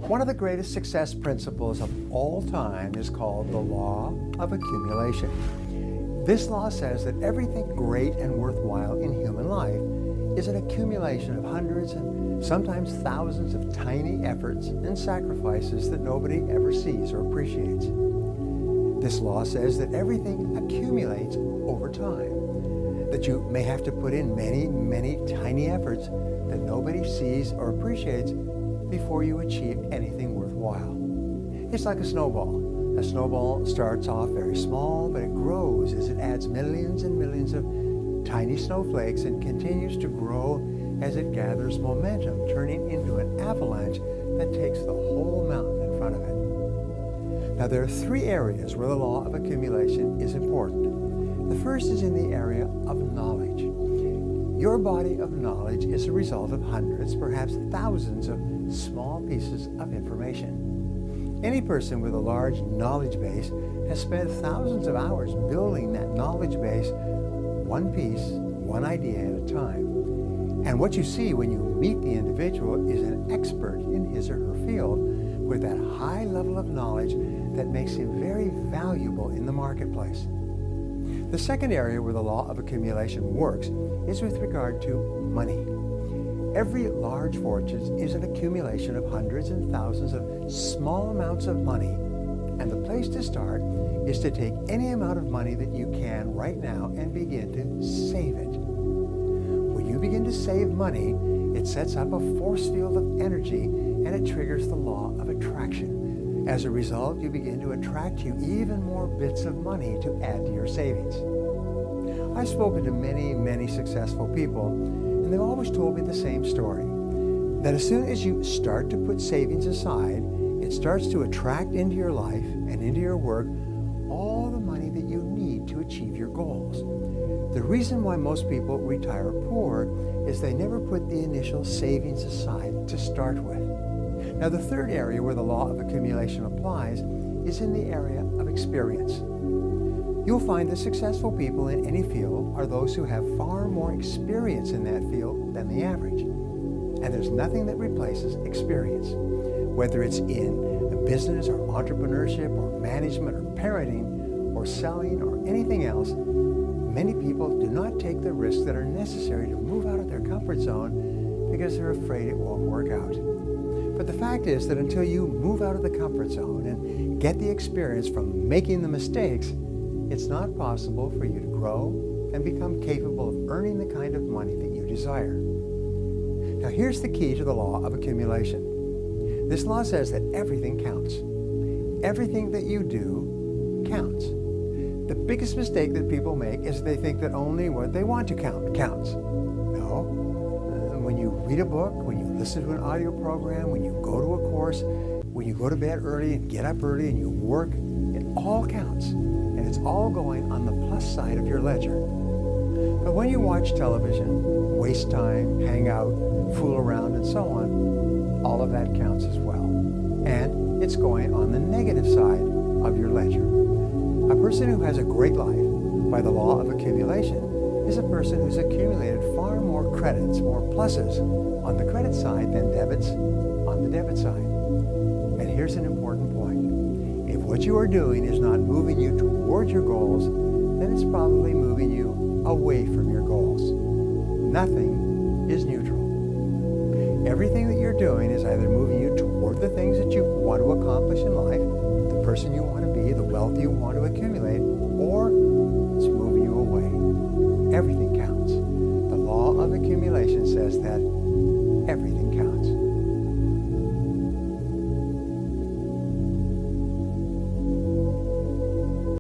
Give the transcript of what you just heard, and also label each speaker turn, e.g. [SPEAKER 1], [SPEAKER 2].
[SPEAKER 1] One of the greatest success principles of all time is called the law of accumulation. This law says that everything great and worthwhile in human life is an accumulation of hundreds and sometimes thousands of tiny efforts and sacrifices that nobody ever sees or appreciates. This law says that everything accumulates over time, that you may have to put in many tiny efforts that nobody sees or appreciates before you achieve anything worthwhile. It's like a snowball. A snowball starts off very small, but it grows as it adds millions and millions of tiny snowflakes and continues to grow as it gathers momentum, turning into an avalanche that takes the whole mountain in front of it. Now, there are three areas where the law of accumulation is important. The first is in the area of knowledge. Your body of knowledge is a result of hundreds, perhaps thousands of small pieces of information. Any person with a large knowledge base has spent thousands of hours building that knowledge base, one piece, one idea at a time. And what you see when you meet the individual is an expert in his or her field with that high level of knowledge that makes him very valuable in the marketplace. The second area where the law of accumulation works is with regard to money. Every large fortune is an accumulation of hundreds and thousands of small amounts of money. And the place to start is to take any amount of money that you can right now and begin to save it. When you begin to save money, it sets up a force field of energy and it triggers the law of attraction. As a result, you begin to attract you even more bits of money to add to your savings. I've spoken to many successful people, and they've always told me the same story, that as soon as you start to put savings aside, it starts to attract into your life and into your work all the money that you need to achieve your goals. The reason why most people retire poor is they never put the initial savings aside to start with. Now, the third area where the law of accumulation applies is in the area of experience. You'll find that successful people in any field are those who have far more experience in that field than the average. And there's nothing that replaces experience. Whether it's in business or entrepreneurship or management or parenting or selling or anything else, many people do not take the risks that are necessary to move out of their comfort zone because they're afraid it won't work out. But the fact is that until you move out of the comfort zone and get the experience from making the mistakes, it's not possible for you to grow and become capable of earning the kind of money that you desire. Now, here's the key to the law of accumulation. This law says that everything counts. Everything that you do counts. The biggest mistake that people make is they think that only what they want to count counts. No. When you read a book, when you listen to an audio program, when you go to a course, when you go to bed early and get up early and you work, it all counts. And it's all going on the plus side of your ledger. But when you watch television, waste time, hang out, fool around, and so on, all of that counts as well. And it's going on the negative side of your ledger. A person who has a great life by the law of accumulation is a person who's accumulated far more credits, more pluses on the credit side than debits on the debit side. And here's an important point. If what you are doing is not moving you toward your goals, then it's probably moving you away from your goals. Nothing is neutral. Everything that you're doing is either moving you toward the things that you want to accomplish in life, the person you want to be, the wealth you want to accumulate, or it's moving you away. Everything counts. The law of accumulation says that everything counts.